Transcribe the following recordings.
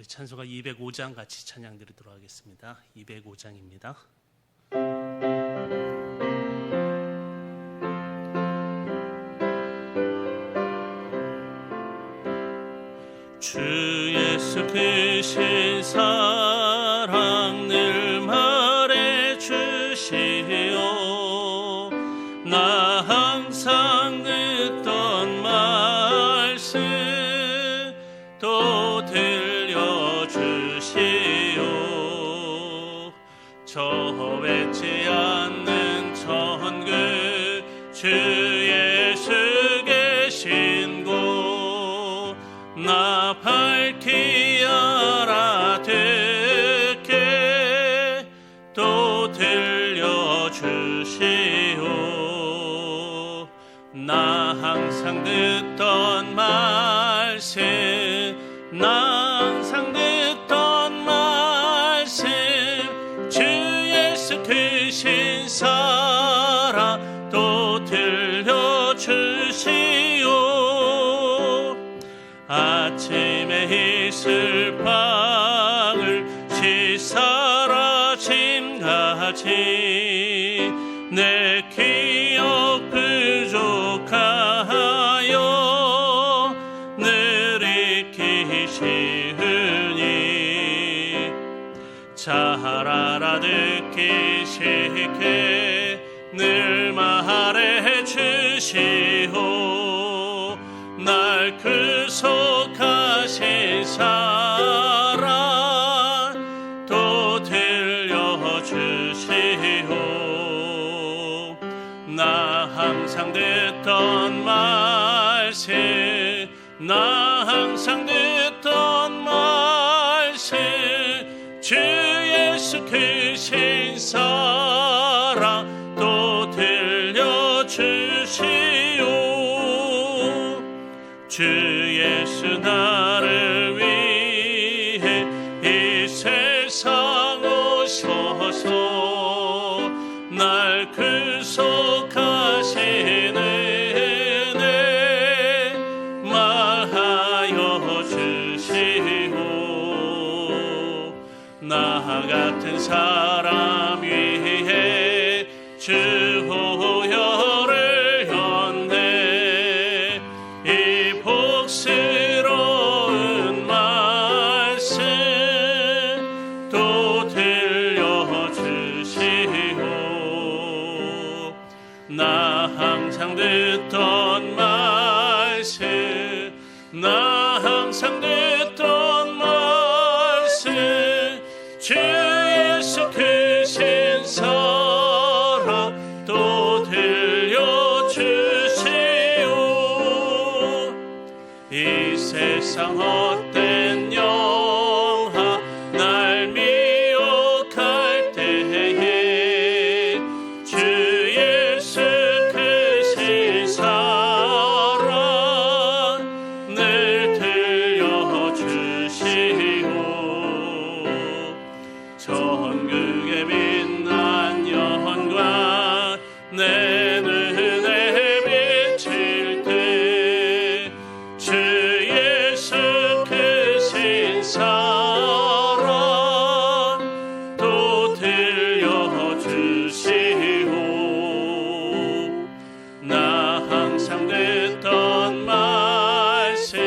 우리 찬송가 205장 같이 찬양 드리도록 하겠습니다. 205장입니다. 주 예수 크신 사랑 늘 말해주시오. 나 항상 듣던 말씀 또 들려주시오. 저 외치 않는 천국 주 예수 계신 곳 나 밝히 알아듣게 또 들려주시오. 나 항상 듣던 말씀 나 항상 듣던 말씀 주 예수 크신 사랑 또 들려주시오. 아침에 이슬 방울 시사라짐같이 내 기억 부족하여 늘 익히시으니 잘 알아듣기 쉽게 늘 말해주시오. 날 구속하신 사랑 또 들려주시오. 나 항상 듣던 말씀 나 항상 듣던 말씀 주 예수 크신 사랑 또 들려주시오. 주 예수 나를 위해 이 세상 오셔서 날 구속하신 은혜 말하여 주시오. 나 같은 사람 위해 주 호혈을 였네. 이 복스러운 말씀 또 들려주시오. 나 항상 듣던 말씀 나 항상 듣던 말씀 주 예수 크신 사랑 또 들려주시오. 이 세상 헛된 영화 날 미혹할 때에 주 예수 크신 사랑 늘 들려주시오. 천국의 빛난 영광 내 눈에 비칠 때 주 예수 크신 사랑 또 들려주시오. 나 항상 듣던 말씀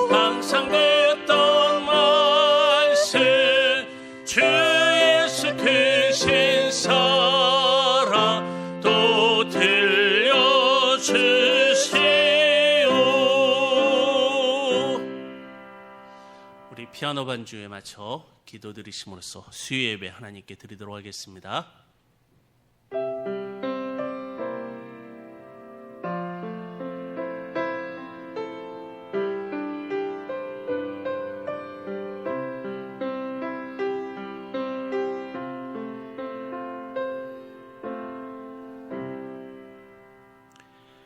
항상 듣던 말씀 주 예수 크신 사랑 또 들려주시오. 우리 피아노 반주에 맞춰 기도 드리심으로써 수요 예배 하나님께 드리도록 하겠습니다.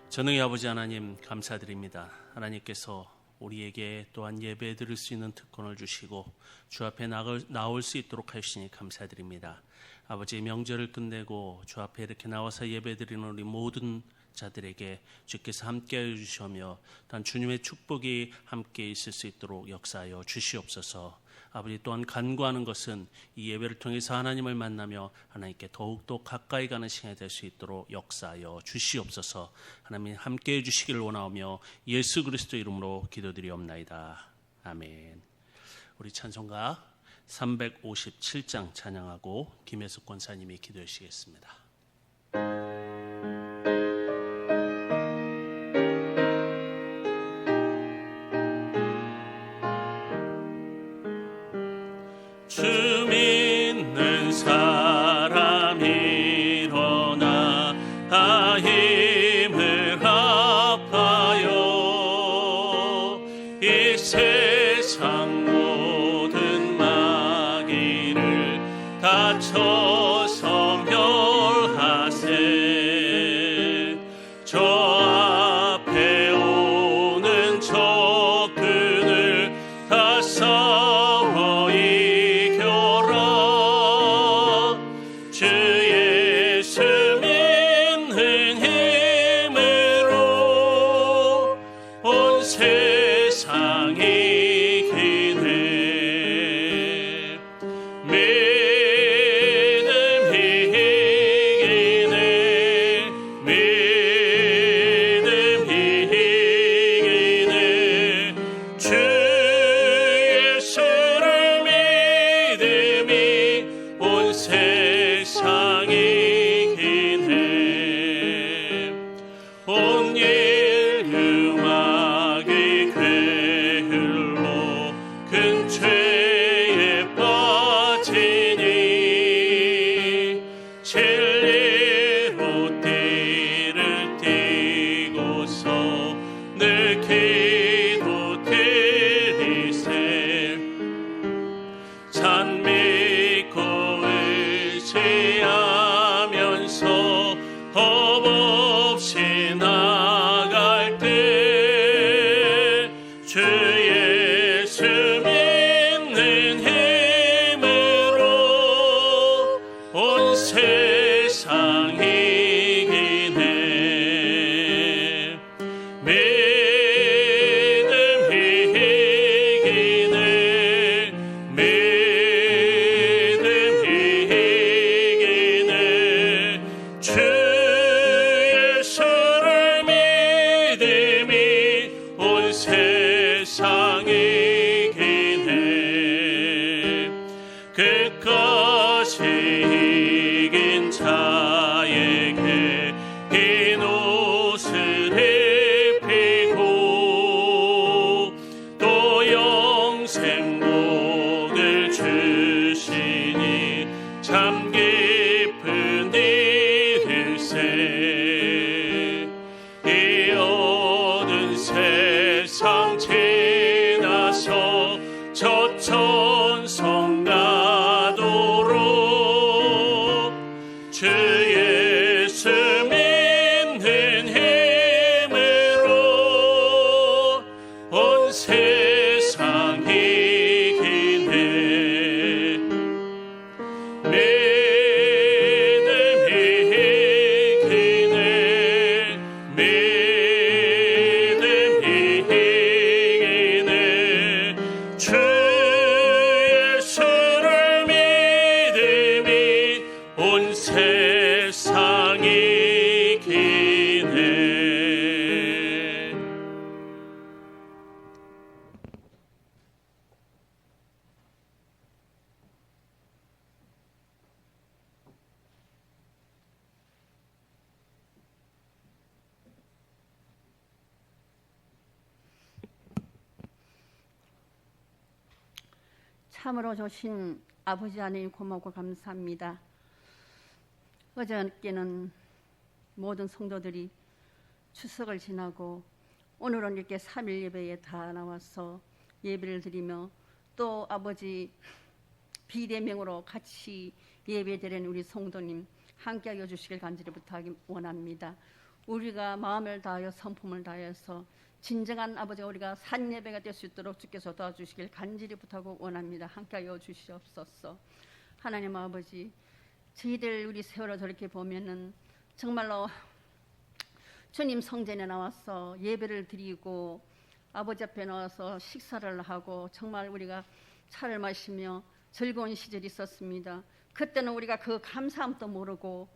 전능의 아버지 하나님 감사드립니다. 하나님께서 우리에게 또한 예배 드릴 수 있는 특권을 주시고 주 앞에 나올 수 있도록 하시니 감사드립니다. 아버지 명절을 끝내고 주 앞에 이렇게 나와서 예배드리는 우리 모든 자들에게 주께서 함께하여 주시며 단 주님의 축복이 함께 있을 수 있도록 역사하여 주시옵소서. 아버지 또한 간구하는 것은 이 예배를 통해서 하나님을 만나며 하나님께 더욱더 가까이 가는 시간이 될 수 있도록 역사하여 주시옵소서. 하나님 함께해 주시기를 원하오며 예수 그리스도 이름으로 기도드리옵나이다. 아멘. 우리 찬송가 357장 찬양하고 김혜숙 권사님이 기도해 주시겠습니다. 주 믿는 사람 일어나 힘을 합하여 이 세상 모든 마귀를 다쳐서 멸하세. 저 앞에 오는 적군을 다 싸워 이겨라. 주 예수 믿는 힘으로 온 세상이 이기네. 믿음이 이기네. 믿음이 이기네. 주 예수를 믿음이 온 세상이 이기네. 온 인류 마귀 괴흘로 큰 죄에 빠지니 진리로 띠를 띠고서 늘 기도 드리세. 산 믿고 의지하면서 헛없이 나갈 때 주 예수 믿는 힘으로 온 세상 이기네. 믿음이 이기네. 믿음이 이기네. 주 예수를 믿음이 온 세상 이기네. 끝까지 이긴 자에게 흰 옷을 입히고 또 영생 복을 주시니 참 깊은 일일세. 이 어두운 세상 지나서 저 천성 가도록 주 예수 믿는 힘으로 온 세상 이기네. 믿음이 이기네. 믿음이 이기네. 주 예수를 믿음이 온 세상 이기네. 참으로 주신 아버지 하나님 고맙고 감사합니다. 어저께는 모든 성도들이 추석을 지나고 오늘은 이렇게 3일 예배에 다 나와서 예배를 드리며 또 아버지 비대명으로 같이 예배드리는 우리 성도님 함께하여 주시길 간절히 부탁이 원합니다. 우리가 마음을 다하여 성품을 다해서 진정한 아버지가 우리가 산 예배가 될 수 있도록 주께서 도와주시길 간절히 부탁하고 원합니다. 함께하여 주시옵소서. 하나님 아버지, 저희들 우리 세월호 저렇게 보면은 정말로 주님 성전에 나와서 예배를 드리고 아버지 앞에 나와서 식사를 하고 정말 우리가 차를 마시며 즐거운 시절이 있었습니다. 그때는 우리가 그 감사함도 모르고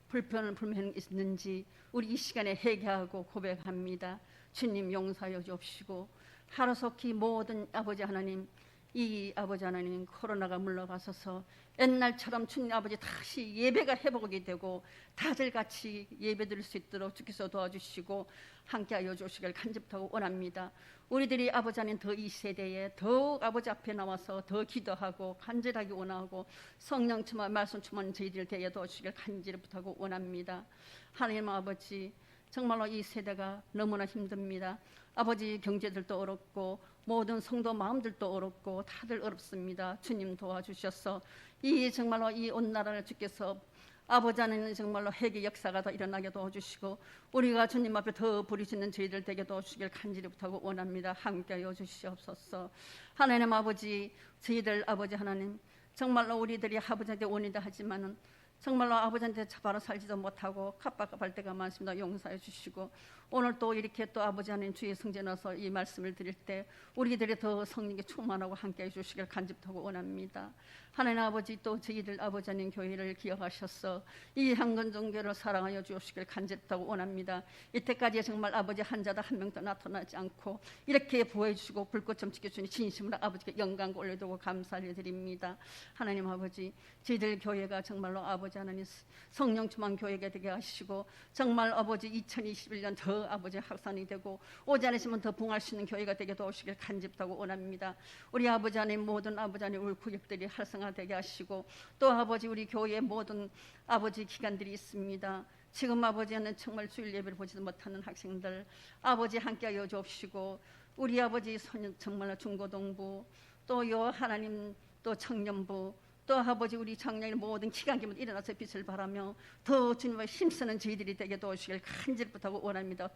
불편은 있는지 우리 이 시간에 회개하고 고백합니다. 주님 용서하여 주옵시고 하루속히 모든 아버지 하나님, 이 아버지 하나님 코로나가 물러가셔서 옛날처럼 주님 아버지 다시 예배가 회복이 되고 다들 같이 예배 드릴 수 있도록 주께서 도와주시고 함께하여 주시길 간절히 원합니다. 우리들이 아버지 하나님 더 이 세대에 더욱 아버지 앞에 나와서 더 기도하고 간절하게 원하고 성령 충만 말씀 충만 저희들 대해 도와주시길 간절히 부탁하고 원합니다. 하나님 아버지 정말로 이 세대가 너무나 힘듭니다. 아버지 경제들도 어렵고 모든 성도 마음들도 어렵고 다들 어렵습니다. 주님 도와주셔서 이 정말로 이 온 나라를 주께서 아버지 하나님 정말로 회개 역사가 더 일어나게 도와주시고 우리가 주님 앞에 더 부르시는 저희들 되게 도와주시길 간절히 부탁하고 원합니다. 함께하여 주시옵소서. 하나님 아버지 저희들 아버지 하나님 정말로 우리들이 아버지한테 원이다 하지만은 정말로 아버지한테 바로 살지도 못하고 갑박갑할 때가 많습니다. 용서해 주시고 오늘 또 이렇게 또 아버지 하나님 주의 성전에 와서 이 말씀을 드릴 때 우리들이 더 성령께 충만하고 함께해 주시길 간절하고 원합니다. 하나님 아버지 또 저희들 아버지 하나님 교회를 기억하셔서 이 향건 종교를 사랑하여 주시길 간절하고 원합니다. 이때까지 정말 아버지 한 자도 한 명도 나타나지 않고 이렇게 보여주시고 불꽃 좀 지켜주니 진심으로 아버지께 영광 올려두고 감사를 드립니다. 하나님 아버지 저희들 교회가 정말로 아버지 하나님 성령 충만 교회가 되게 하시고 정말 아버지 2021년 더 아버지 확산이 되고 오지 않으시면 더 붕할 수 있는 교회가 되게 도우시길 간절하고 원합니다. 우리 아버지 하나님 모든 아버지 하나님 우리 구역들이 활성화되게 하시고 또 아버지 우리 교회의 모든 아버지 기관들이 있습니다. 지금 아버지 하나님 정말 주일 예배를 보지도 못하는 학생들 아버지 함께하여 주옵시고 우리 아버지 정말 중고등부 또 요 하나님 또 청년부 또 아버지 우리 청년의 모든 기관기문 일어나서 빛을 바라며 더 주님의 힘쓰는 저희들이 되게 도와주시길 간절히 부탁하고 원합니다.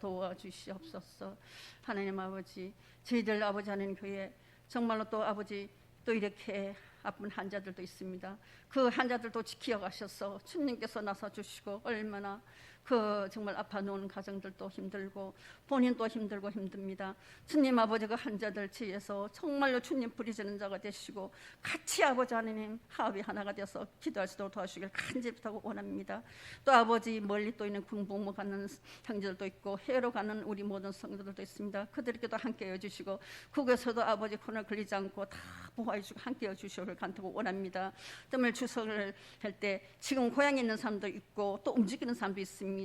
도와주시옵소서. 하나님 아버지 저희들 아버지 하나님 교회 정말로 또 아버지 또 이렇게 아픈 환자들도 있습니다. 그 환자들도 지키어가셔서 주님께서 나서 주시고 얼마나 그 정말 아파 놓은 가정들도 힘들고 본인도 힘들고 힘듭니다. 주님 아버지 그 환자들 지에서 정말로 주님 부리시는 자가 되시고 같이 아버지 하나님 합이 하나가 되어서 기도할 수 있도록 도와주시길 간절히 부탁하고 원합니다. 또 아버지 멀리 또 있는 군복무 가는 형제들도 있고 해외로 가는 우리 모든 성도들도 있습니다. 그들에게도 함께해 주시고 그곳에서도 아버지 코로나 걸리지 않고 다 보호해 주시고 함께해 주시기를 간절히 원합니다. 정말 추석을 할 때 지금 고향에 있는 사람도 있고 또 움직이는 사람도 있습니다.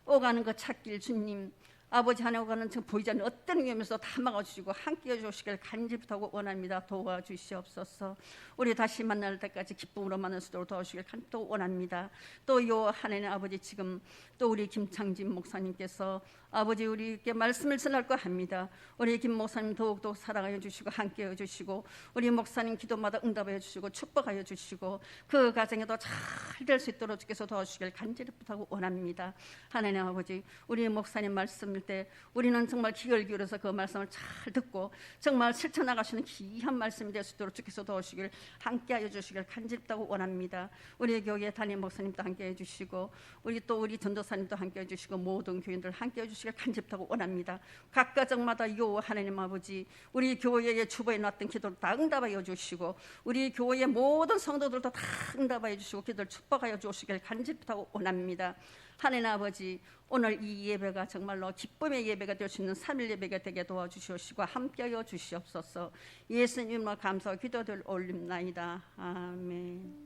오가는 것 찾길 주님 아버지 하나님 오가는 지금 보이지 않는 어떤 위험에서 다 막아주시고 함께해 주시길 간절히 부탁하고 원합니다. 도와주시옵소서. 우리 다시 만날 때까지 기쁨으로 만날 수 있도록 도와주시길 간절히 원합니다. 또 요 하나님 아버지 지금 또 우리 김창진 목사님께서 아버지 우리에게 말씀을 전할까 합니다. 우리 김 목사님 더욱더 사랑하여 주시고 함께해 주시고 우리 목사님 기도마다 응답해 주시고 축복하여 주시고 그 가정에도 잘 될 수 있도록 주께서 도와주시길 간절히 부탁하고 원합니다. 하나님 아버지 우리 목사님 말씀일 때 우리는 정말 귀를 기울여서 그 말씀을 잘 듣고 정말 실천나가시는 귀한 말씀이 될 수 있도록 주께서 도와주시길 함께하여 주시길 간절히 부탁하고 원합니다. 우리 교회 담임 목사님도 함께해 주시고 우리 또 우리 전도사님도 함께해 주시고 모든 교인들 함께해 주시길 간절히 부탁하고 원합니다. 각 가정마다 요 하나님 아버지 우리 교회에 주보에 놨던 기도를 다 응답하여 주시고 우리 교회의 모든 성도들도 다 응답하여 주시고 기도를 축복하여 주시길 간절히 부탁하고 원합니다. 하나님 아버지 오늘 이 예배가 정말로 기쁨의 예배가 될 수 있는 3일 예배가 되게 도와주시옵시고 함께하여 주시옵소서. 예수님과 감사와 기도를 올립나이다. 아멘.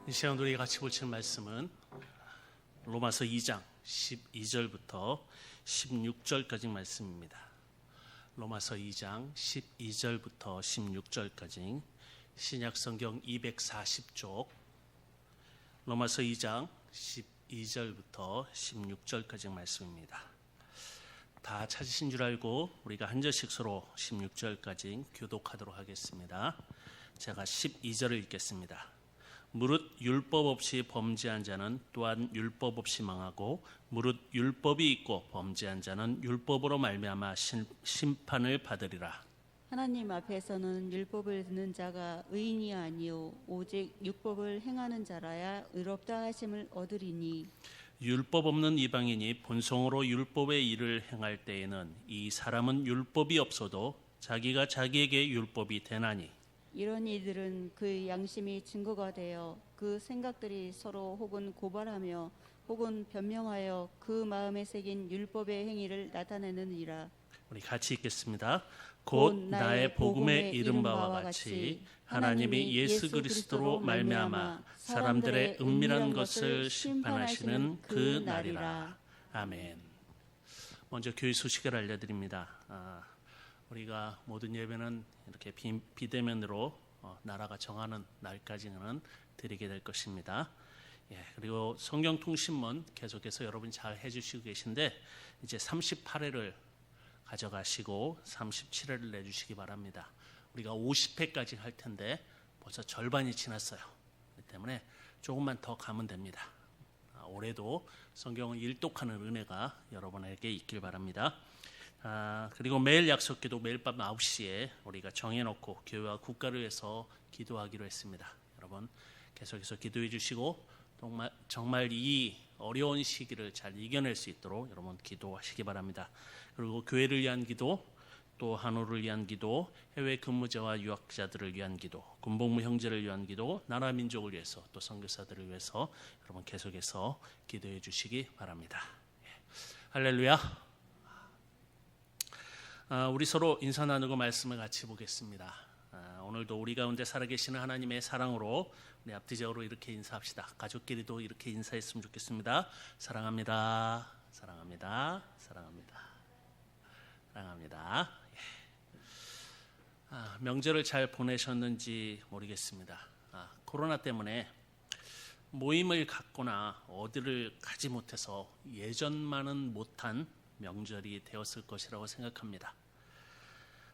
이 시간 우리 같이 보실 말씀은 로마서 2장 12절부터 16절까지 말씀입니다. 로마서 2장 12절부터 16절까지 신약성경 240쪽 로마서 2장 12절부터 16절까지 말씀입니다. 다 찾으신 줄 알고 우리가 한 절씩 서로 16절까지 교독하도록 하겠습니다. 제가 12절을 읽겠습니다. 무릇 율법 없이 범죄한 자는 또한 율법 없이 망하고 무릇 율법이 있고 범죄한 자는 율법으로 말미암아 심판을 받으리라. 하나님 앞에서는 율법을 듣는 자가 의인이 아니요 오직 율법을 행하는 자라야 의롭다 하심을 얻으리니 율법 없는 이방인이 본성으로 율법의 일을 행할 때에는 이 사람은 율법이 없어도 자기가 자기에게 율법이 되나니 이런 이들은 그의 양심이 증거가 되어 그 생각들이 서로 혹은 고발하며 혹은 변명하여 그 마음에 새긴 율법의 행위를 나타내느니라. 우리 같이 읽겠습니다. 곧 나의 복음에 이른 바와 같이 하나님이 예수 그리스도로 말미암아 사람들의 은밀한 것을 심판하시는 그 날이라. 아멘. 먼저 교회 소식을 알려드립니다. 우리가 모든 예배는 이렇게 비대면으로 나라가 정하는 날까지는 드리게 될 것입니다. 그리고 성경통신문 계속해서 여러분이 잘 해주시고 계신데 이제 38회를 가져가시고 37회를 내주시기 바랍니다. 우리가 50회까지 할 텐데 벌써 절반이 지났어요. 그렇기 때문에 조금만 더 가면 됩니다. 올해도 성경을 일독하는 은혜가 여러분에게 있길 바랍니다. 그리고 매일 약속기도 매일 밤 9시에 우리가 정해놓고 교회와 국가를 위해서 기도하기로 했습니다. 여러분 계속해서 기도해 주시고 정말 이 어려운 시기를 잘 이겨낼 수 있도록 여러분 기도하시기 바랍니다. 그리고 교회를 위한 기도, 또 한우를 위한 기도, 해외 근무자와 유학자들을 위한 기도, 군복무 형제를 위한 기도, 나라 민족을 위해서 또 선교사들을 위해서 여러분 계속해서 기도해 주시기 바랍니다. 할렐루야. 우리 서로 인사 나누고 말씀을 같이 보겠습니다. 오늘도 우리 가운데 살아계시는 하나님의 사랑으로 우리 앞뒤적으로 이렇게 인사합시다. 가족끼리도 이렇게 인사했으면 좋겠습니다. 사랑합니다. 사랑합니다. 사랑합니다. 사랑합니다. 명절을 잘 보내셨는지 모르겠습니다. 코로나 때문에 모임을 갖거나 어디를 가지 못해서 예전만은 못한 명절이 되었을 것이라고 생각합니다.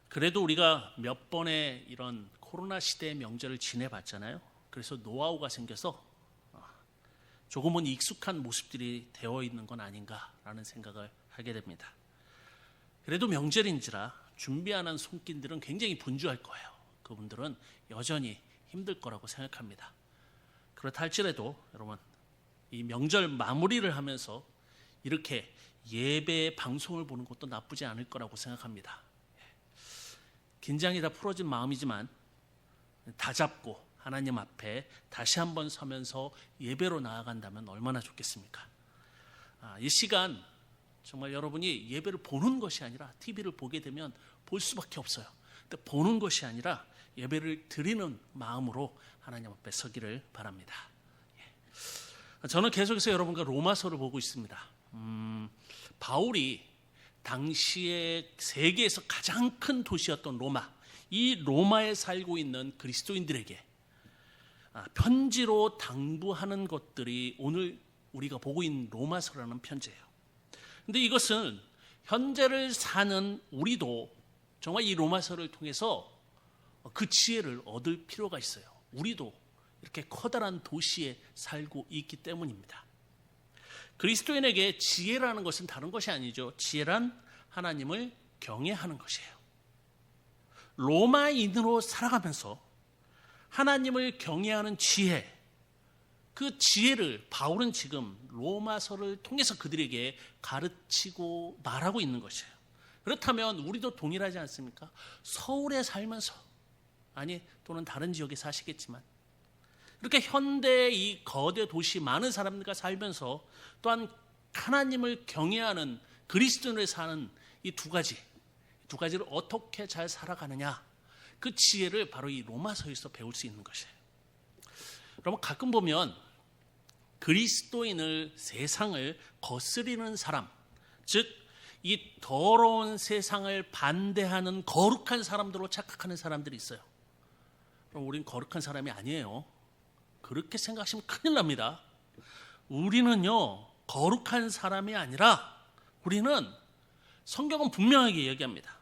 그래도 우리가 몇 번의 이런 코로나 시대의 명절을 지내봤잖아요. 그래서 노하우가 생겨서 조금은 익숙한 모습들이 되어 있는 건 아닌가라는 생각을 하게 됩니다. 그래도 명절인지라 준비하는 손길들은 굉장히 분주할 거예요. 그분들은 여전히 힘들 거라고 생각합니다. 그렇다 할지라도 여러분 이 명절 마무리를 하면서 이렇게 예배 방송을 보는 것도 나쁘지 않을 거라고 생각합니다. 긴장이 다 풀어진 마음이지만 다잡고 하나님 앞에 다시 한번 서면서 예배로 나아간다면 얼마나 좋겠습니까? 이 시간 정말 여러분이 예배를 보는 것이 아니라 TV를 보게 되면 볼 수밖에 없어요. 근데 보는 것이 아니라 예배를 드리는 마음으로 하나님 앞에 서기를 바랍니다. 저는 계속해서 여러분과 로마서를 보고 있습니다. 바울이 당시에 세계에서 가장 큰 도시였던 로마, 이 로마에 살고 있는 그리스도인들에게 편지로 당부하는 것들이 오늘 우리가 보고 있는 로마서라는 편지예요. 근데 이것은 현재를 사는 우리도 정말 이 로마서를 통해서 그 지혜를 얻을 필요가 있어요. 우리도 이렇게 커다란 도시에 살고 있기 때문입니다. 그리스도인에게 지혜라는 것은 다른 것이 아니죠. 지혜란 하나님을 경외하는 것이에요. 로마인으로 살아가면서 하나님을 경외하는 지혜, 그 지혜를 바울은 지금 로마서를 통해서 그들에게 가르치고 말하고 있는 것이에요. 그렇다면 우리도 동일하지 않습니까? 서울에 살면서 또는 다른 지역에 사시겠지만 이렇게 현대의 이 거대 도시 많은 사람들과 살면서 또한 하나님을 경외하는 그리스도인으로 사는 이 두 가지를 어떻게 잘 살아가느냐, 그 지혜를 바로 이 로마서에서 배울 수 있는 것이에요. 여러분 가끔 보면 그리스도인을 세상을 거스리는 사람, 즉 이 더러운 세상을 반대하는 거룩한 사람들로 착각하는 사람들이 있어요. 그럼 우린 거룩한 사람이 아니에요. 그렇게 생각하시면 큰일 납니다. 우리는요 거룩한 사람이 아니라 우리는 성경은 분명하게 얘기합니다.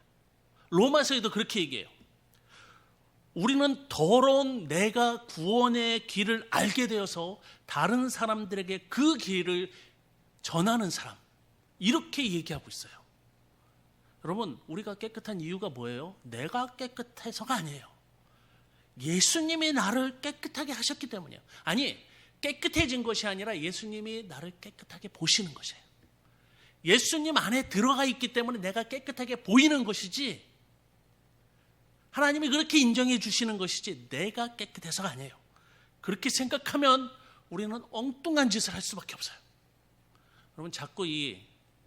로마서에도 그렇게 얘기해요. 우리는 더러운 내가 구원의 길을 알게 되어서 다른 사람들에게 그 길을 전하는 사람, 이렇게 얘기하고 있어요. 여러분, 우리가 깨끗한 이유가 뭐예요? 내가 깨끗해서가 아니에요. 예수님이 나를 깨끗하게 하셨기 때문이에요. 아니, 깨끗해진 것이 아니라 예수님이 나를 깨끗하게 보시는 것이에요. 예수님 안에 들어가 있기 때문에 내가 깨끗하게 보이는 것이지, 하나님이 그렇게 인정해 주시는 것이지 내가 깨끗해서가 아니에요. 그렇게 생각하면 우리는 엉뚱한 짓을 할 수밖에 없어요. 여러분, 자꾸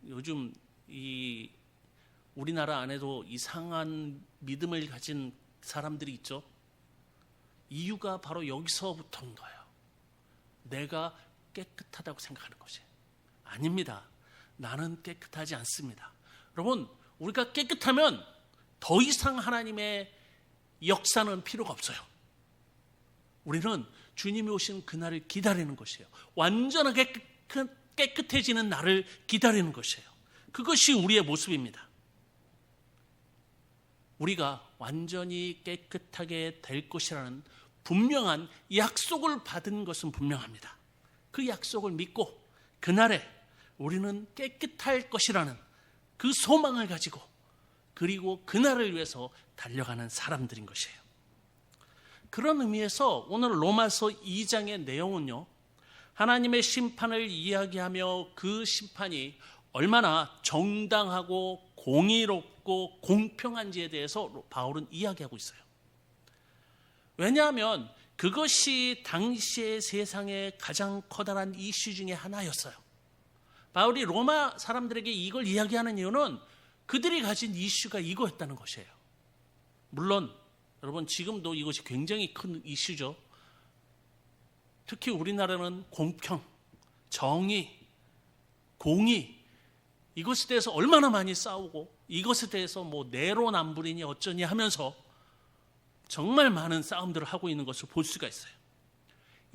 요즘 우리나라 안에도 이상한 믿음을 가진 사람들이 있죠. 이유가 바로 여기서부터인 거예요. 내가 깨끗하다고 생각하는 것이 아닙니다. 나는 깨끗하지 않습니다. 여러분, 우리가 깨끗하면 더 이상 하나님의 역사는 필요가 없어요. 우리는 주님이 오신 그날을 기다리는 것이에요. 완전하게 깨끗해지는 날을 기다리는 것이에요. 그것이 우리의 모습입니다. 우리가 완전히 깨끗하게 될 것이라는 분명한 약속을 받은 것은 분명합니다. 그 약속을 믿고 그날에 우리는 깨끗할 것이라는 그 소망을 가지고, 그리고 그날을 위해서 달려가는 사람들인 것이에요. 그런 의미에서 오늘 로마서 2장의 내용은요, 하나님의 심판을 이야기하며 그 심판이 얼마나 정당하고 공의롭고 공평한지에 대해서 바울은 이야기하고 있어요. 왜냐하면 그것이 당시의 세상의 가장 커다란 이슈 중에 하나였어요. 바울이 로마 사람들에게 이걸 이야기하는 이유는 그들이 가진 이슈가 이거였다는 것이에요. 물론 여러분, 지금도 이것이 굉장히 큰 이슈죠. 특히 우리나라는 공평, 정의, 공의, 이것에 대해서 얼마나 많이 싸우고, 이것에 대해서 뭐 내로남불이니 어쩌니 하면서 정말 많은 싸움들을 하고 있는 것을 볼 수가 있어요.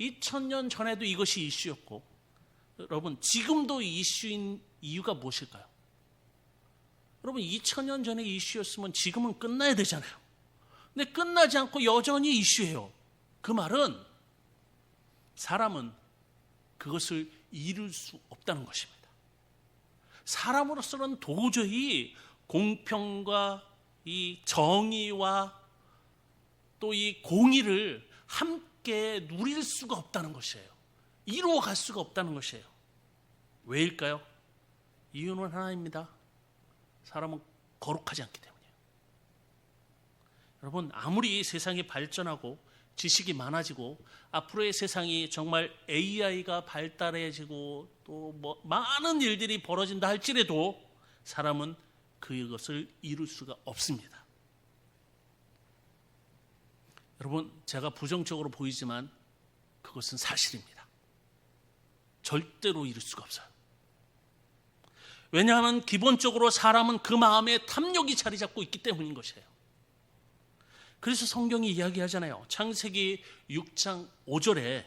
2000년 전에도 이것이 이슈였고, 여러분, 지금도 이슈인 이유가 무엇일까요? 여러분, 2000년 전에 이슈였으면 지금은 끝나야 되잖아요. 근데 끝나지 않고 여전히 이슈예요. 그 말은 사람은 그것을 이룰 수 없다는 것입니다. 사람으로서는 도저히 공평과 이 정의와 또 이 공의를 함께 누릴 수가 없다는 것이에요. 이루어갈 수가 없다는 것이에요. 왜일까요? 이유는 하나입니다. 사람은 거룩하지 않기 때문이에요. 여러분, 아무리 세상이 발전하고 지식이 많아지고 앞으로의 세상이 정말 AI가 발달해지고 또 뭐 많은 일들이 벌어진다 할지라도 사람은 그것을 이룰 수가 없습니다. 여러분, 제가 부정적으로 보이지만 그것은 사실입니다. 절대로 이룰 수가 없어요. 왜냐하면 기본적으로 사람은 그 마음에 탐욕이 자리 잡고 있기 때문인 것이에요. 그래서 성경이 이야기하잖아요. 창세기 6장 5절에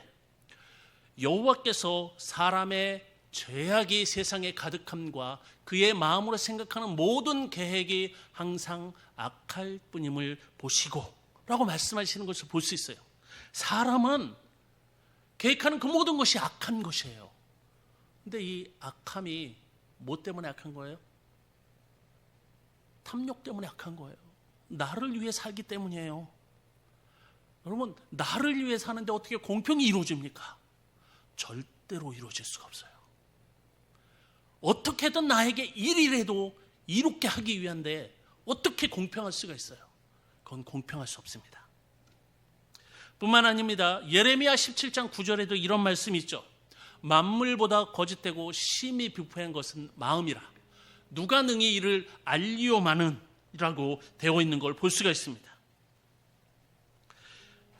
여호와께서 사람의 죄악이 세상에 가득함과 그의 마음으로 생각하는 모든 계획이 항상 악할 뿐임을 보시고 라고 말씀하시는 것을 볼 수 있어요. 사람은 계획하는 그 모든 것이 악한 것이에요. 근데 이 악함이 뭐 때문에 악한 거예요? 탐욕 때문에 악한 거예요. 나를 위해 살기 때문이에요. 여러분, 나를 위해 사는데 어떻게 공평이 이루어집니까? 절대로 이루어질 수가 없어요. 어떻게든 나에게 일이라도 이롭게 하기 위한데 어떻게 공평할 수가 있어요? 그건 공평할 수 없습니다. 뿐만 아닙니다. 예레미야 17장 9절에도 이런 말씀이 있죠. 만물보다 거짓되고 심히 비포한 것은 마음이라 누가 능히 이를 알리오마는 이라고 되어 있는 걸 볼 수가 있습니다.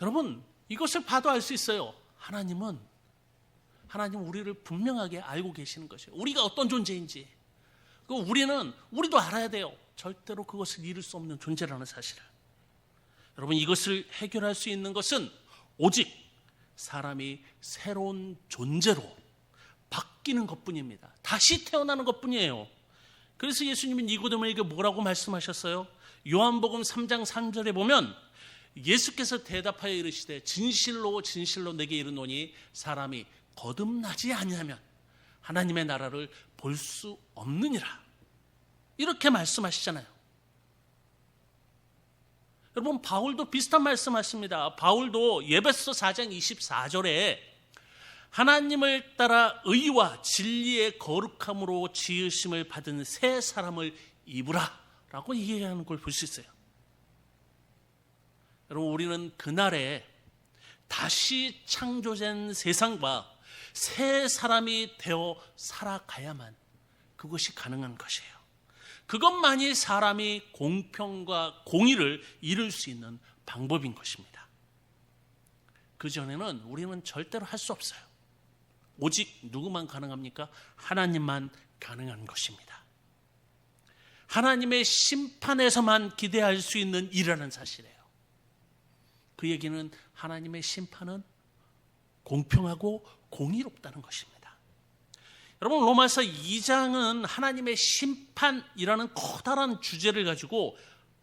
여러분, 이것을 봐도 알 수 있어요. 하나님 우리를 분명하게 알고 계시는 것이에요. 우리가 어떤 존재인지. 우리도 알아야 돼요. 절대로 그것을 이룰 수 없는 존재라는 사실을. 여러분, 이것을 해결할 수 있는 것은 오직 사람이 새로운 존재로 바뀌는 것뿐입니다. 다시 태어나는 것뿐이에요. 그래서 예수님은 니고데모에게 뭐라고 말씀하셨어요? 요한복음 3장 3절에 보면 예수께서 대답하여 이르시되 진실로 진실로 내게 이르노니 사람이 거듭나지 아니하면 하나님의 나라를 볼 수 없느니라. 이렇게 말씀하시잖아요. 여러분, 바울도 비슷한 말씀하십니다. 바울도 에베소 4장 24절에 하나님을 따라 의와 진리의 거룩함으로 지으심을 받은 새 사람을 입으라 라고 얘기하는 걸 볼 수 있어요. 여러분, 우리는 그날에 다시 창조된 세상과 새 사람이 되어 살아가야만 그것이 가능한 것이에요. 그것만이 사람이 공평과 공의를 이룰 수 있는 방법인 것입니다. 그전에는 우리는 절대로 할 수 없어요. 오직 누구만 가능합니까? 하나님만 가능한 것입니다. 하나님의 심판에서만 기대할 수 있는 일이라는 사실이에요. 그 얘기는 하나님의 심판은 공평하고 공의롭다는 것입니다. 여러분, 로마서 2장은 하나님의 심판이라는 커다란 주제를 가지고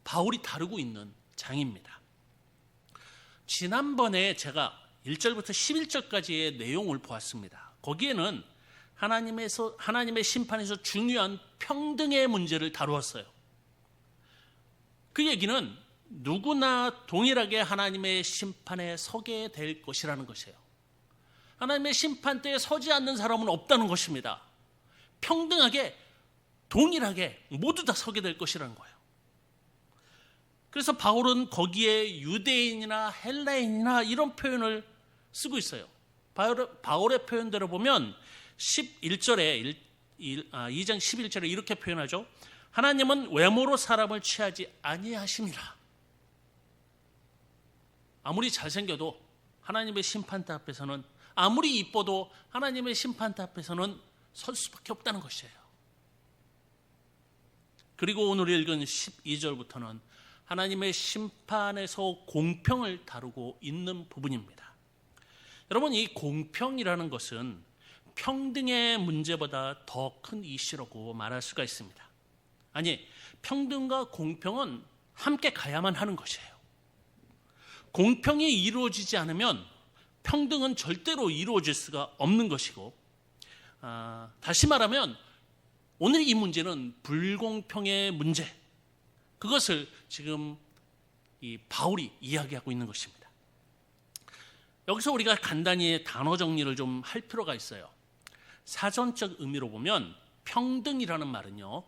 바울이 다루고 있는 장입니다. 지난번에 제가 1절부터 11절까지의 내용을 보았습니다. 거기에는 하나님의 심판에서 중요한 평등의 문제를 다루었어요. 그 얘기는 누구나 동일하게 하나님의 심판에 서게 될 것이라는 것이에요. 하나님의 심판대에 서지 않는 사람은 없다는 것입니다. 평등하게, 동일하게 모두 다 서게 될 것이라는 거예요. 그래서 바울은 거기에 유대인이나 헬라인이나 이런 표현을 쓰고 있어요. 바울의 표현대로 보면 11절에 2장 11절에 이렇게 표현하죠. 하나님은 외모로 사람을 취하지 아니하심이라. 아무리 잘생겨도 하나님의 심판대 앞에서는, 아무리 이뻐도 하나님의 심판대 앞에서는 설 수밖에 없다는 것이에요. 그리고 오늘 읽은 12절부터는 하나님의 심판에서 공평을 다루고 있는 부분입니다. 여러분, 이 공평이라는 것은 평등의 문제보다 더 큰 이슈라고 말할 수가 있습니다. 아니, 평등과 공평은 함께 가야만 하는 것이에요. 공평이 이루어지지 않으면 평등은 절대로 이루어질 수가 없는 것이고, 다시 말하면 오늘 이 문제는 불공평의 문제, 그것을 지금 이 바울이 이야기하고 있는 것입니다. 여기서 우리가 간단히 단어 정리를 좀 할 필요가 있어요. 사전적 의미로 보면 평등이라는 말은요,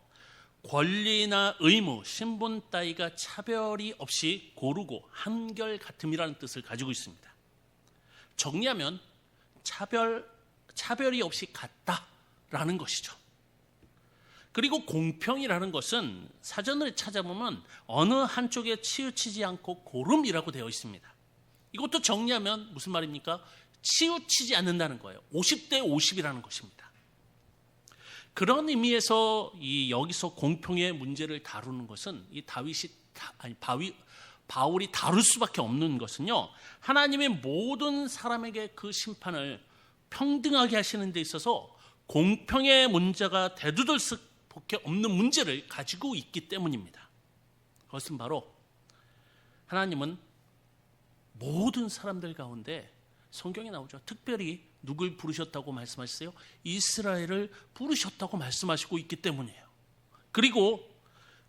권리나 의무, 신분 따위가 차별이 없이 고르고 한결같음이라는 뜻을 가지고 있습니다. 정리하면 차별이 없이 같다라는 것이죠. 그리고 공평이라는 것은 사전을 찾아보면 어느 한쪽에 치우치지 않고 고름이라고 되어 있습니다. 이것도 정리하면 무슨 말입니까? 치우치지 않는다는 거예요. 50대 50이라는 것입니다. 그런 의미에서 여기서 공평의 문제를 다루는 것은 이 바울이 다룰 수밖에 없는 것은요, 하나님의 모든 사람에게 그 심판을 평등하게 하시는 데 있어서 공평의 문제가 대두될 수밖에 없는 문제를 가지고 있기 때문입니다. 그것은 바로 하나님은 모든 사람들 가운데, 성경에 나오죠, 특별히 누굴 부르셨다고 말씀하셨어요? 이스라엘을 부르셨다고 말씀하시고 있기 때문이에요. 그리고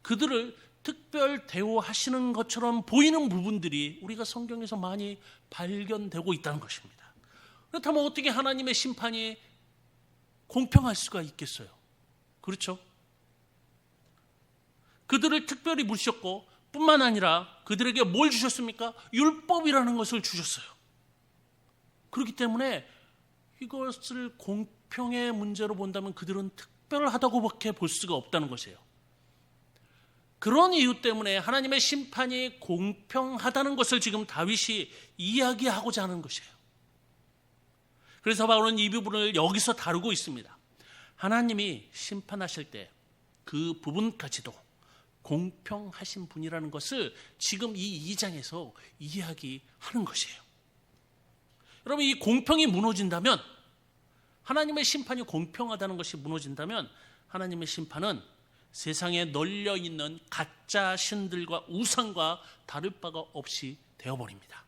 그들을 특별 대우하시는 것처럼 보이는 부분들이 우리가 성경에서 많이 발견되고 있다는 것입니다. 그렇다면 어떻게 하나님의 심판이 공평할 수가 있겠어요? 그렇죠? 그들을 특별히 부르셨고, 뿐만 아니라 그들에게 뭘 주셨습니까? 율법이라는 것을 주셨어요. 그렇기 때문에 이것을 공평의 문제로 본다면 그들은 특별하다고밖에 볼 수가 없다는 것이에요. 그런 이유 때문에 하나님의 심판이 공평하다는 것을 지금 다윗이 이야기하고자 하는 것이에요. 그래서 바울은 이 부분을 여기서 다루고 있습니다. 하나님이 심판하실 때 그 부분까지도 공평하신 분이라는 것을 지금 이 2장에서 이야기하는 것이에요. 여러분, 이 공평이 무너진다면, 하나님의 심판이 공평하다는 것이 무너진다면, 하나님의 심판은 세상에 널려 있는 가짜 신들과 우상과 다를 바가 없이 되어버립니다.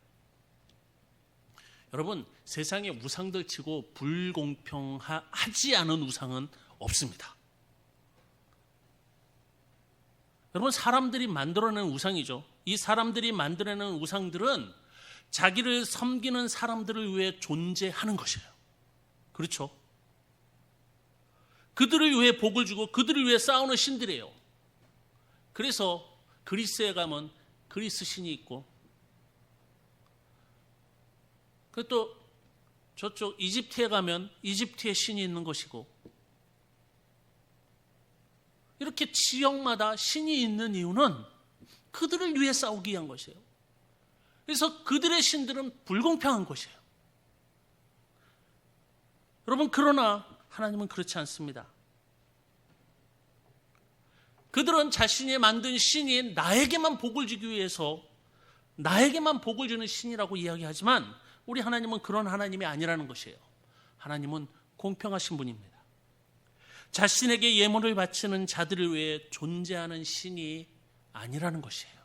여러분, 세상에 우상들 치고 불공평하지 않은 우상은 없습니다. 여러분, 사람들이 만들어낸 우상이죠. 이 사람들이 만들어낸 우상들은 자기를 섬기는 사람들을 위해 존재하는 것이에요. 그렇죠? 그들을 위해 복을 주고 그들을 위해 싸우는 신들이에요. 그래서 그리스에 가면 그리스 신이 있고, 또 저쪽 이집트에 가면 이집트의 신이 있는 것이고, 이렇게 지역마다 신이 있는 이유는 그들을 위해 싸우기 위한 것이에요. 그래서 그들의 신들은 불공평한 것이에요. 여러분, 그러나 하나님은 그렇지 않습니다. 그들은 자신이 만든 신이 나에게만 복을 주기 위해서 나에게만 복을 주는 신이라고 이야기하지만 우리 하나님은 그런 하나님이 아니라는 것이에요. 하나님은 공평하신 분입니다. 자신에게 예물을 바치는 자들을 위해 존재하는 신이 아니라는 것이에요.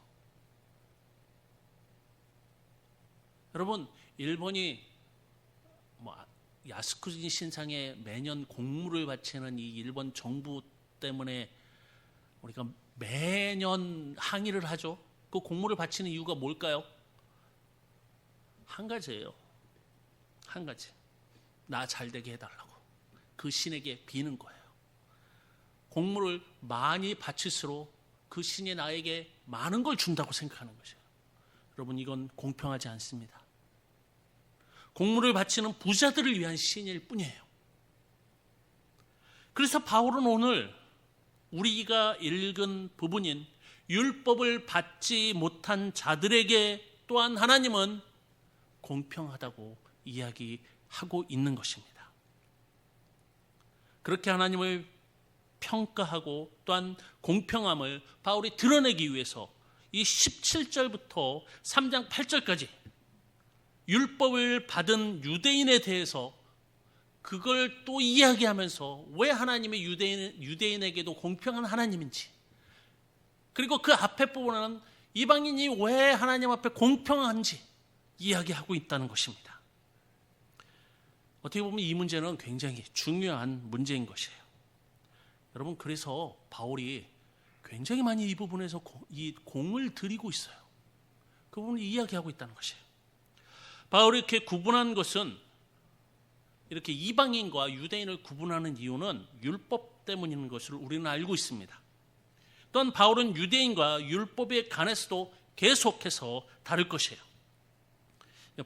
여러분, 일본이 야스쿠니 신상에 매년 공물을 바치는 이 일본 정부 때문에 우리가 매년 항의를 하죠. 그 공물을 바치는 이유가 뭘까요? 한 가지예요. 한 가지. 나 잘되게 해달라고. 그 신에게 비는 거예요. 공물을 많이 바칠수록 그 신이 나에게 많은 걸 준다고 생각하는 것이에요. 여러분, 이건 공평하지 않습니다. 공물을 바치는 부자들을 위한 신일 뿐이에요. 그래서 바울은 오늘 우리가 읽은 부분인 율법을 받지 못한 자들에게 또한 하나님은 공평하다고 이야기하고 있는 것입니다. 그렇게 하나님을 평가하고 또한 공평함을 바울이 드러내기 위해서 이 17절부터 3장 8절까지 율법을 받은 유대인에 대해서 그걸 또 이야기하면서 왜 하나님이 유대인에게도 공평한 하나님인지, 그리고 그 앞에 부분은 이방인이 왜 하나님 앞에 공평한지 이야기하고 있다는 것입니다. 어떻게 보면 이 문제는 굉장히 중요한 문제인 것이에요. 여러분, 그래서 바울이 굉장히 많이 이 부분에서 이 공을 들이고 있어요. 그 부분을 이야기하고 있다는 것이에요. 바울이 이렇게 구분한 것은, 이렇게 이방인과 유대인을 구분하는 이유는 율법 때문인 것을 우리는 알고 있습니다. 또한 바울은 유대인과 율법에 관해서도 계속해서 다룰 것이에요.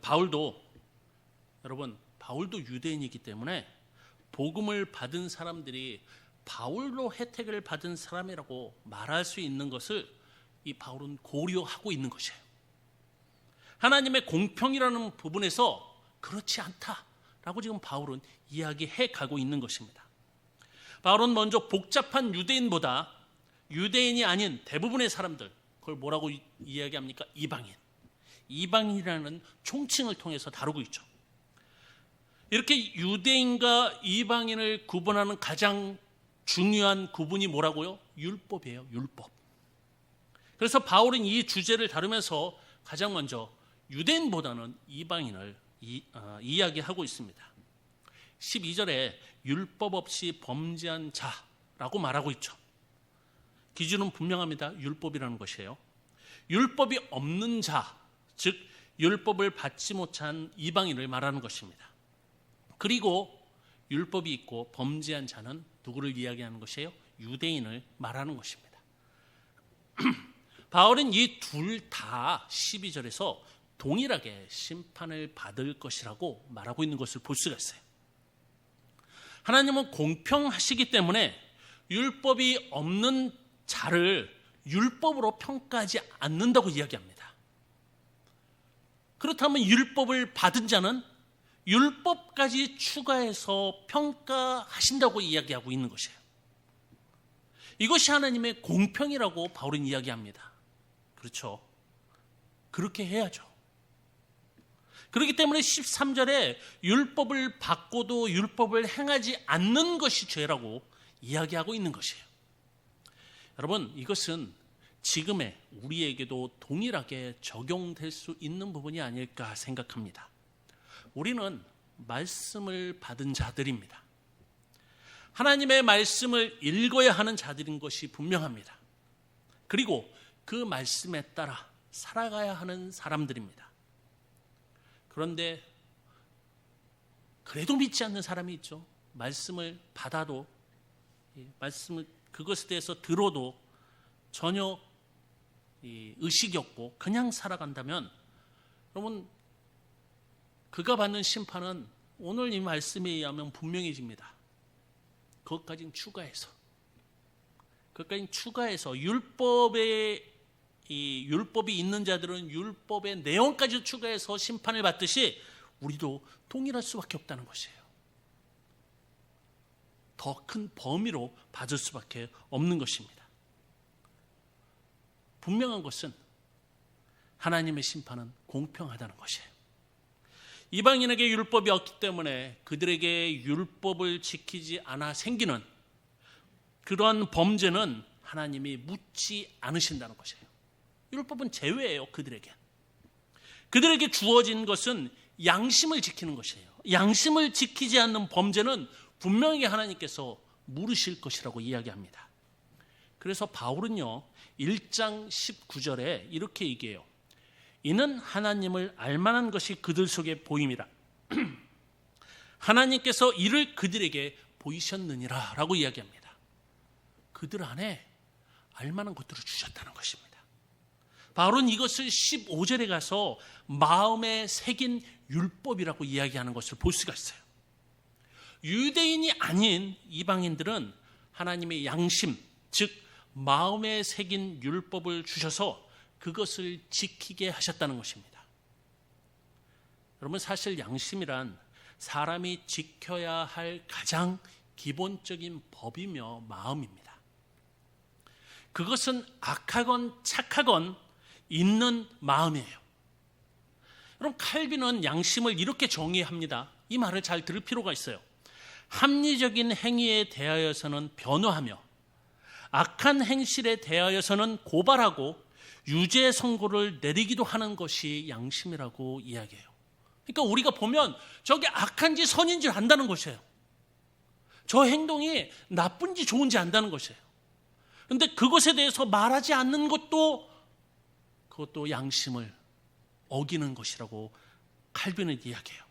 바울도 유대인이기 때문에 복음을 받은 사람들이 바울로 혜택을 받은 사람이라고 말할 수 있는 것을 이 바울은 고려하고 있는 것이에요. 하나님의 공평이라는 부분에서 그렇지 않다라고 지금 바울은 이야기해 가고 있는 것입니다. 바울은 먼저 복잡한 유대인보다 유대인이 아닌 대부분의 사람들, 그걸 뭐라고 이야기합니까? 이방인이라는 총칭을 통해서 다루고 있죠. 이렇게 유대인과 이방인을 구분하는 가장 중요한 구분이 뭐라고요? 율법이에요. 율법. 그래서 바울은 이 주제를 다루면서 가장 먼저 유대인보다는 이방인을 이야기하고 있습니다. 12절에 율법 없이 범죄한 자라고 말하고 있죠. 기준은 분명합니다. 율법이라는 것이에요. 율법이 없는 자, 즉 율법을 받지 못한 이방인을 말하는 것입니다. 그리고 율법이 있고 범죄한 자는 누구를 이야기하는 것이에요? 유대인을 말하는 것입니다. 바울은 이 둘 다 12절에서 동일하게 심판을 받을 것이라고 말하고 있는 것을 볼 수가 있어요. 하나님은 공평하시기 때문에 율법이 없는 자를 율법으로 평가하지 않는다고 이야기합니다. 그렇다면 율법을 받은 자는 율법까지 추가해서 평가하신다고 이야기하고 있는 것이에요. 이것이 하나님의 공평이라고 바울은 이야기합니다. 그렇죠? 그렇게 해야죠. 그렇기 때문에 13절에 율법을 받고도 율법을 행하지 않는 것이 죄라고 이야기하고 있는 것이에요. 여러분, 이것은 지금의 우리에게도 동일하게 적용될 수 있는 부분이 아닐까 생각합니다. 우리는 말씀을 받은 자들입니다. 하나님의 말씀을 읽어야 하는 자들인 것이 분명합니다. 그리고 그 말씀에 따라 살아가야 하는 사람들입니다. 그런데 그래도 믿지 않는 사람이 있죠. 말씀을 받아도, 말씀을 그것에 대해서 들어도 전혀 의식이 없고 그냥 살아간다면, 여러분, 그가 받는 심판은 오늘 이 말씀에 의하면 분명해집니다. 그것까지는 추가해서 율법이 있는 자들은 율법의 내용까지 추가해서 심판을 받듯이 우리도 동일할 수밖에 없다는 것이에요. 더 큰 범위로 받을 수밖에 없는 것입니다. 분명한 것은 하나님의 심판은 공평하다는 것이에요. 이방인에게 율법이 없기 때문에 그들에게 율법을 지키지 않아 생기는 그러한 범죄는 하나님이 묻지 않으신다는 것이에요. 율법은 제외예요. 그들에게 주어진 것은 양심을 지키는 것이에요. 양심을 지키지 않는 범죄는 분명히 하나님께서 물으실 것이라고 이야기합니다. 그래서 바울은요 1장 19절에 이렇게 얘기해요. 이는 하나님을 알만한 것이 그들 속에 보임이라. 하나님께서 이를 그들에게 보이셨느니라 라고 이야기합니다. 그들 안에 알만한 것들을 주셨다는 것입니다. 바울은 이것을 15절에 가서 마음에 새긴 율법이라고 이야기하는 것을 볼 수가 있어요. 유대인이 아닌 이방인들은 하나님의 양심, 즉 마음에 새긴 율법을 주셔서 그것을 지키게 하셨다는 것입니다. 여러분, 사실 양심이란 사람이 지켜야 할 가장 기본적인 법이며 마음입니다. 그것은 악하건 착하건 있는 마음이에요. 여러분, 칼빈은 양심을 이렇게 정의합니다. 이 말을 잘 들을 필요가 있어요. 합리적인 행위에 대하여서는 변호하며 악한 행실에 대하여서는 고발하고 유죄 선고를 내리기도 하는 것이 양심이라고 이야기해요. 그러니까 우리가 보면 저게 악한지 선인지 안다는 것이에요. 저 행동이 나쁜지 좋은지 안다는 것이에요. 그런데 그것에 대해서 말하지 않는 것도 그것도 양심을 어기는 것이라고 칼빈은 이야기해요.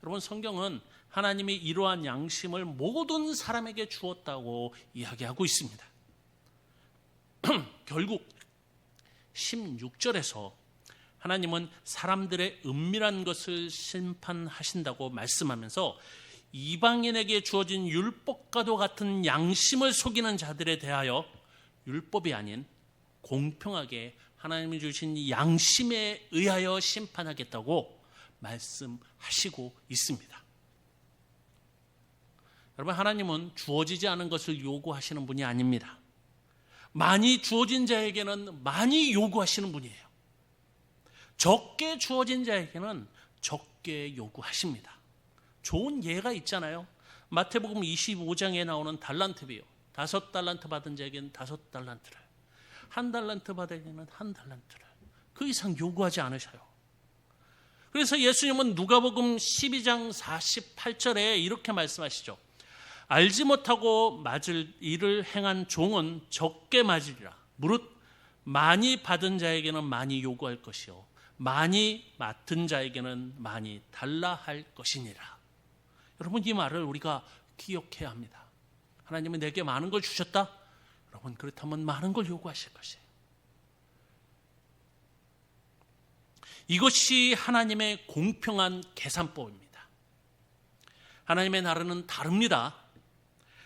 여러분, 성경은 하나님이 이러한 양심을 모든 사람에게 주었다고 이야기하고 있습니다. 결국 16절에서 하나님은 사람들의 은밀한 것을 심판하신다고 말씀하면서 이방인에게 주어진 율법과도 같은 양심을 속이는 자들에 대하여 율법이 아닌 공평하게 하나님이 주신 양심에 의하여 심판하겠다고 말씀하시고 있습니다. 여러분, 하나님은 주어지지 않은 것을 요구하시는 분이 아닙니다. 많이 주어진 자에게는 많이 요구하시는 분이에요. 적게 주어진 자에게는 적게 요구하십니다. 좋은 예가 있잖아요. 마태복음 25장에 나오는 달란트 비유. 5달란트 받은 자에게는 5달란트를, 1달란트 받은 자에게는 1달란트를 그 이상 요구하지 않으셔요. 그래서 예수님은 누가복음 12장 48절에 이렇게 말씀하시죠. 알지 못하고 맞을 일을 행한 종은 적게 맞으리라. 무릇 많이 받은 자에게는 많이 요구할 것이요 많이 맡은 자에게는 많이 달라 할 것이니라. 여러분, 이 말을 우리가 기억해야 합니다. 하나님은 내게 많은 걸 주셨다? 여러분, 그렇다면 많은 걸 요구하실 것이에요. 이것이 하나님의 공평한 계산법입니다. 하나님의 나라는 다릅니다.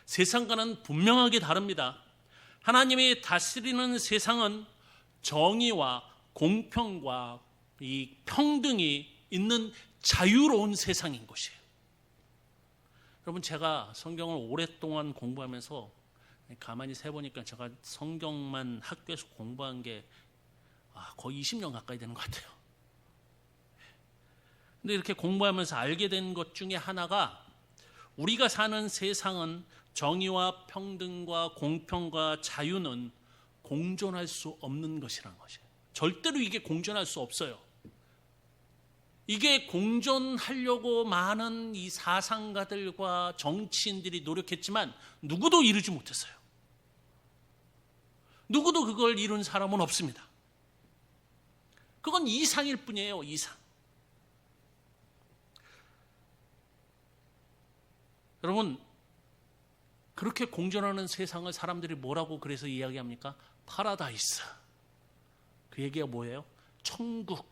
세상과는 분명하게 다릅니다. 하나님이 다스리는 세상은 정의와 공평과 이 평등이 있는 자유로운 세상인 것이에요. 여러분, 제가 성경을 오랫동안 공부하면서 가만히 세보니까 제가 성경만 학교에서 공부한 게 거의 20년 가까이 되는 것 같아요. 근데 이렇게 공부하면서 알게 된 것 중에 하나가, 우리가 사는 세상은 정의와 평등과 공평과 자유는 공존할 수 없는 것이라는 것이에요. 절대로 이게 공존할 수 없어요. 이게 공존하려고 많은 이 사상가들과 정치인들이 노력했지만 누구도 이루지 못했어요. 누구도 그걸 이룬 사람은 없습니다. 그건 이상일 뿐이에요. 이상. 여러분, 그렇게 공존하는 세상을 사람들이 뭐라고 그래서 이야기합니까? 파라다이스. 그 얘기가 뭐예요? 천국.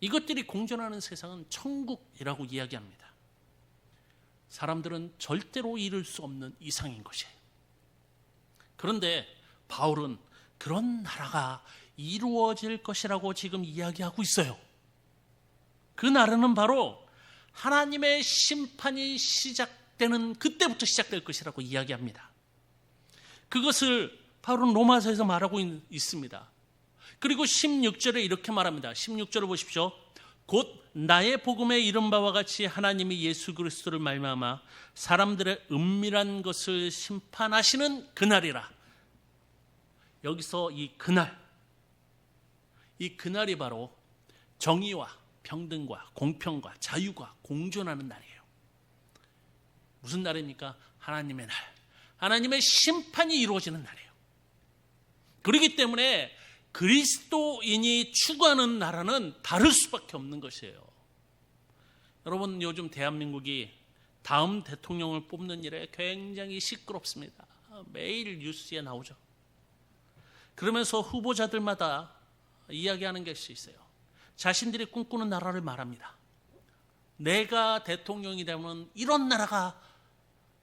이것들이 공존하는 세상은 천국이라고 이야기합니다. 사람들은 절대로 이룰 수 없는 이상인 것이에요. 그런데 바울은 그런 나라가 이루어질 것이라고 지금 이야기하고 있어요. 그 나라는 바로 하나님의 심판이 시작되는 그때부터 시작될 것이라고 이야기합니다. 그것을 바울은 로마서에서 말하고 있습니다. 그리고 16절에 이렇게 말합니다. 16절을 보십시오. 곧 나의 복음에 이른 바와 같이 하나님이 예수 그리스도를 말미암아 사람들의 은밀한 것을 심판하시는 그날이라. 여기서 이 그날이 바로 정의와 평등과 공평과 자유가 공존하는 날이에요. 무슨 날입니까? 하나님의 날. 하나님의 심판이 이루어지는 날이에요. 그렇기 때문에 그리스도인이 추구하는 나라는 다를 수밖에 없는 것이에요. 여러분, 요즘 대한민국이 다음 대통령을 뽑는 일에 굉장히 시끄럽습니다. 매일 뉴스에 나오죠. 그러면서 후보자들마다 이야기하는 것이 있어요. 자신들이 꿈꾸는 나라를 말합니다. 내가 대통령이 되면 이런 나라가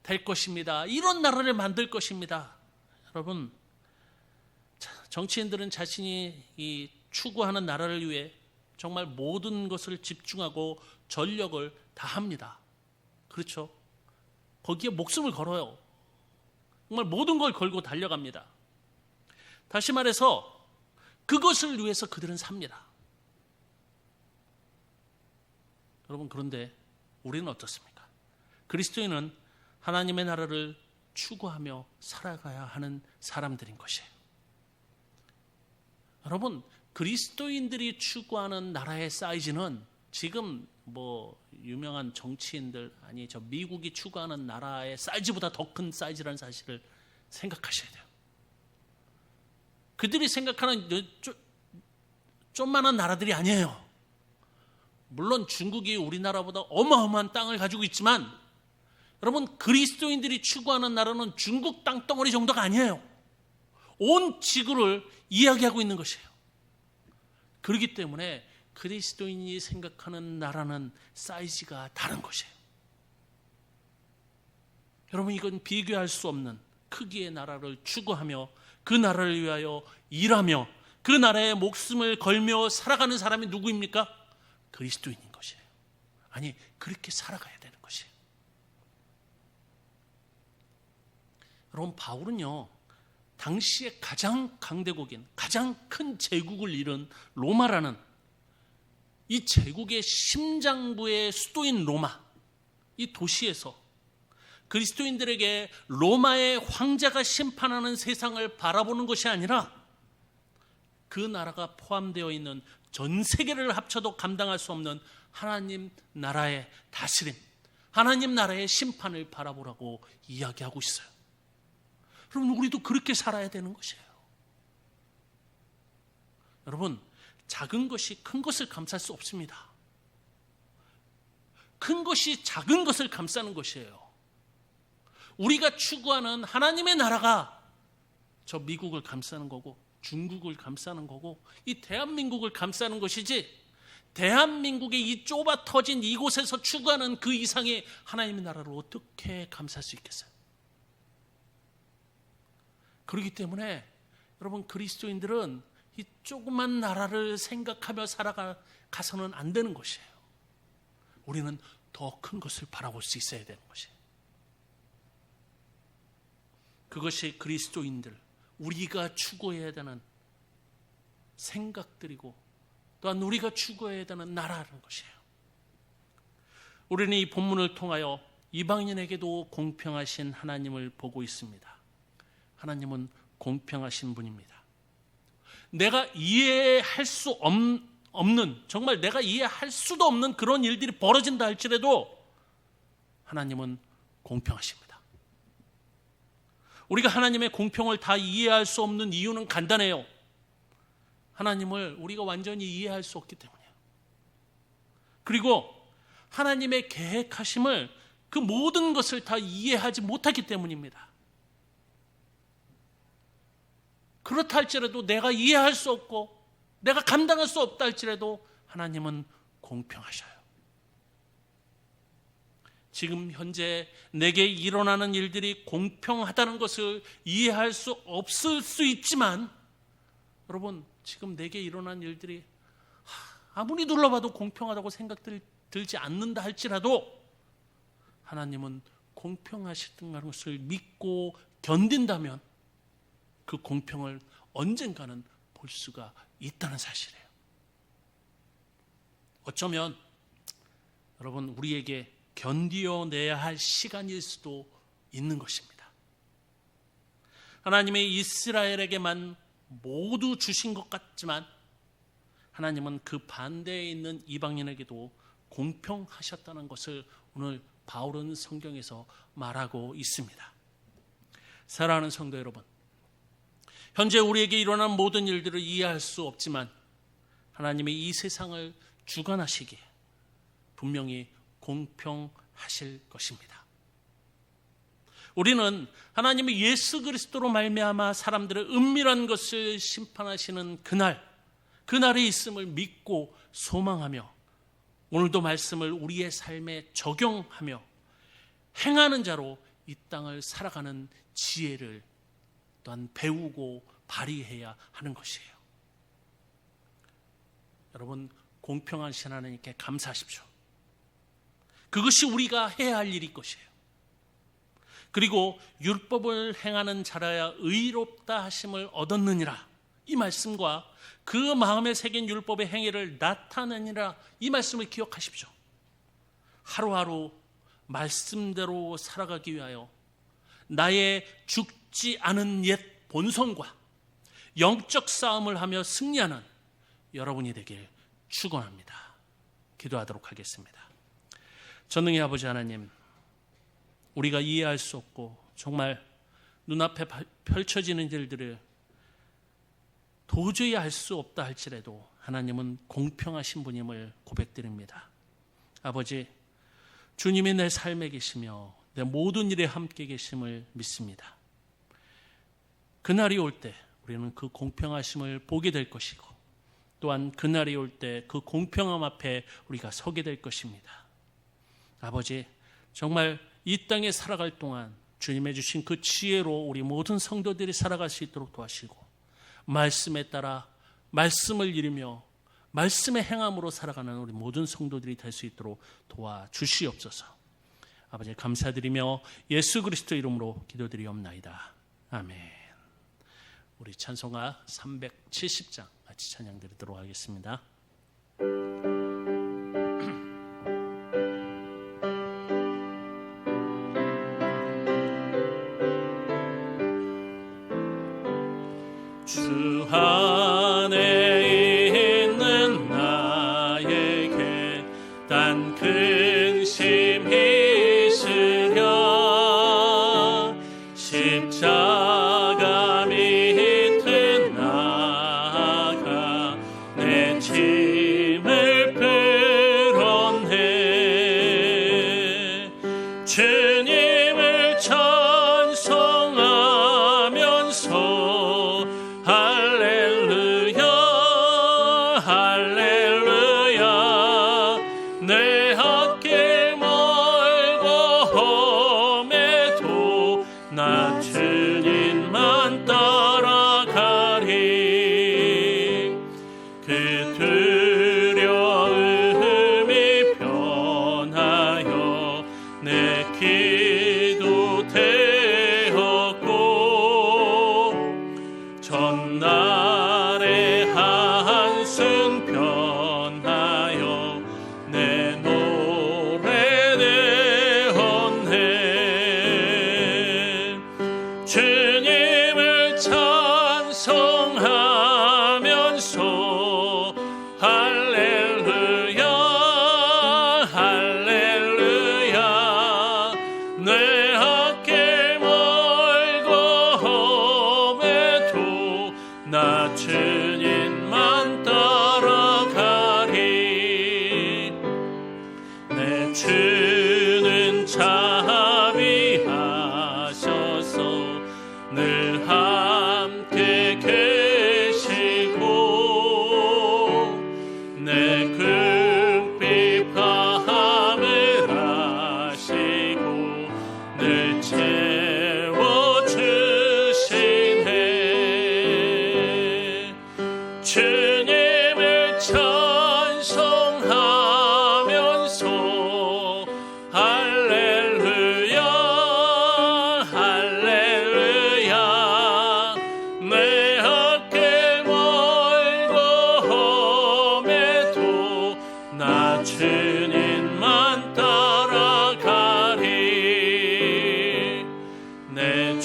될 것입니다. 이런 나라를 만들 것입니다. 여러분, 정치인들은 자신이 이 추구하는 나라를 위해 정말 모든 것을 집중하고 전력을 다합니다. 그렇죠? 거기에 목숨을 걸어요. 정말 모든 걸 걸고 달려갑니다. 다시 말해서 그것을 위해서 그들은 삽니다. 여러분, 그런데 우리는 어떻습니까? 그리스도인은 하나님의 나라를 추구하며 살아가야 하는 사람들인 것이에요. 여러분, 그리스도인들이 추구하는 나라의 사이즈는 지금 유명한 정치인들, 아니 저 미국이 추구하는 나라의 사이즈보다 더 큰 사이즈라는 사실을 생각하셔야 돼요. 그들이 생각하는 좀만한 나라들이 아니에요. 물론 중국이 우리나라보다 어마어마한 땅을 가지고 있지만 여러분, 그리스도인들이 추구하는 나라는 중국 땅덩어리 정도가 아니에요. 온 지구를 이야기하고 있는 것이에요. 그렇기 때문에 그리스도인이 생각하는 나라는 사이즈가 다른 것이에요. 여러분, 이건 비교할 수 없는 크기의 나라를 추구하며 그 나라를 위하여 일하며 그 나라에 목숨을 걸며 살아가는 사람이 누구입니까? 그리스도인인 것이에요. 아니, 그렇게 살아가야 되는 것이에요. 여러분, 바울은요, 당시에 가장 강대국인, 가장 큰 제국을 이룬 로마라는 이 제국의 심장부의 수도인 로마, 이 도시에서 그리스도인들에게 로마의 황제가 심판하는 세상을 바라보는 것이 아니라 그 나라가 포함되어 있는 전 세계를 합쳐도 감당할 수 없는 하나님 나라의 다스림, 하나님 나라의 심판을 바라보라고 이야기하고 있어요. 여러분, 우리도 그렇게 살아야 되는 것이에요. 여러분, 작은 것이 큰 것을 감쌀 수 없습니다. 큰 것이 작은 것을 감싸는 것이에요. 우리가 추구하는 하나님의 나라가 저 미국을 감싸는 거고 중국을 감싸는 거고 이 대한민국을 감싸는 것이지, 대한민국의 이 좁아 터진 이곳에서 추구하는 그 이상의 하나님의 나라를 어떻게 감쌀 수 있겠어요? 그렇기 때문에 여러분, 그리스도인들은 이 조그만 나라를 생각하며 살아가서는 안 되는 것이에요. 우리는 더 큰 것을 바라볼 수 있어야 되는 것이에요. 그것이 그리스도인들, 우리가 추구해야 되는 생각들이고 또한 우리가 추구해야 되는 나라라는 것이에요. 우리는 이 본문을 통하여 이방인에게도 공평하신 하나님을 보고 있습니다. 하나님은 공평하신 분입니다. 내가 이해할 수 없는, 정말 내가 이해할 수도 없는 그런 일들이 벌어진다 할지라도 하나님은 공평하십니다. 우리가 하나님의 공평을 다 이해할 수 없는 이유는 간단해요. 하나님을 우리가 완전히 이해할 수 없기 때문이에요. 그리고 하나님의 계획하심을, 그 모든 것을 다 이해하지 못하기 때문입니다. 그렇다 할지라도, 내가 이해할 수 없고 내가 감당할 수 없다 할지라도 하나님은 공평하셔요. 지금 현재 내게 일어나는 일들이 공평하다는 것을 이해할 수 없을 수 있지만, 여러분, 지금 내게 일어난 일들이 아무리 둘러봐도 공평하다고 생각들지 않는다 할지라도 하나님은 공평하시다는 것을 믿고 견딘다면 그 공평을 언젠가는 볼 수가 있다는 사실이에요. 어쩌면 여러분, 우리에게 견디어내야 할 시간일 수도 있는 것입니다. 하나님의 이스라엘에게만 모두 주신 것 같지만 하나님은 그 반대에 있는 이방인에게도 공평하셨다는 것을 오늘 바울은 성경에서 말하고 있습니다. 사랑하는 성도 여러분, 현재 우리에게 일어난 모든 일들을 이해할 수 없지만 하나님의 이 세상을 주관하시기에 분명히 공평하실 것입니다. 우리는 하나님의 예수 그리스도로 말미암아 사람들의 은밀한 것을 심판하시는 그날이 있음을 믿고 소망하며 오늘도 말씀을 우리의 삶에 적용하며 행하는 자로 이 땅을 살아가는 지혜를 또한 배우고 발휘해야 하는 것이에요. 여러분, 공평하신 하나님께 감사하십시오. 그것이 우리가 해야 할 일일 것이에요. 그리고 율법을 행하는 자라야 의롭다 하심을 얻었느니라, 이 말씀과 그 마음에 새긴 율법의 행위를 나타내니라, 이 말씀을 기억하십시오. 하루하루 말씀대로 살아가기 위하여 나의 죽지 않은 옛 본성과 영적 싸움을 하며 승리하는 여러분이 되길 축원합니다. 기도하도록 하겠습니다. 전능의 아버지 하나님, 우리가 이해할 수 없고 정말 눈앞에 펼쳐지는 일들을 도저히 알 수 없다 할지라도 하나님은 공평하신 분임을 고백드립니다. 아버지, 주님이 내 삶에 계시며 내 모든 일에 함께 계심을 믿습니다. 그날이 올 때 우리는 그 공평하심을 보게 될 것이고, 또한 그날이 올 때 그 공평함 앞에 우리가 서게 될 것입니다. 아버지, 정말 이 땅에 살아갈 동안 주님의 주신 그 지혜로 우리 모든 성도들이 살아갈 수 있도록 도와주시고, 말씀에 따라 말씀을 이루며 말씀의 행함으로 살아가는 우리 모든 성도들이 될 수 있도록 도와주시옵소서. 아버지, 감사드리며 예수 그리스도 이름으로 기도드리옵나이다. 아멘. 우리 찬송가 370장 같이 찬양 드리도록 하겠습니다. 주 안에 있는 나에게 단 근심 있으랴. 십자가 밑에 나가 내 짐을 풀었네. 주님을 찬송하면서 할렐루야 할렐루야. 내 앞길 멀고 험해도 나 주님만 따라가리. 그 두려움이 변하여 내 기도 되었고, 전날의 한숨 변하여 내 노래 되었네. 주님을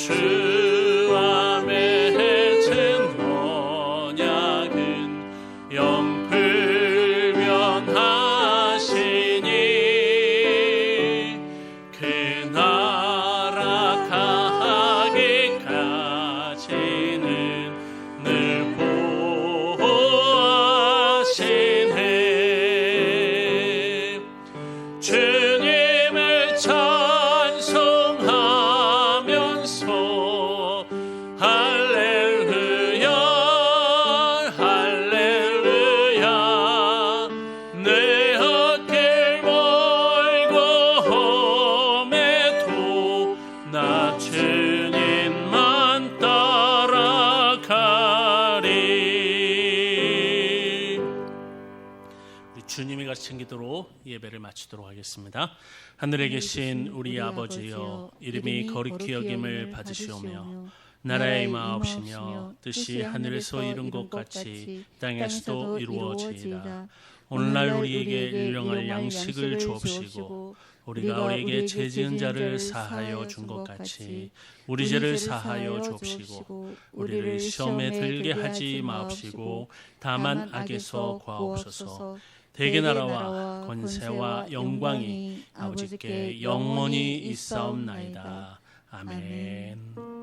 주와 맺은 언약은 영불변하시니 그 나라 가기까지는 늘 보호하시네. 주님을 찬송하면서 할렐루야 할렐루야 내 어깨 멀고 험해도 나 주님만 따라가리. 우리 주님이 가르친 기도로 예배를 마치도록 하겠습니다. 하늘에 계신 우리 아버지여, 이름이 거룩히 여김을 받으시오며 나라의 임하옵시며 뜻이 하늘에서 이룬 것 같이 땅에서도 이루어지이다. 오늘날 우리에게 일용할 양식을 주옵시고 우리가 우리에게 죄 지은 자를 사하여 준 것 같이 우리 죄를 사하여 주옵시고 우리를 시험에 들게 하지 마옵시고 다만 악에서 구하옵소서. 대개 나라와 권세와 영광이 아버지께 영원히 있사옵나이다. 아멘.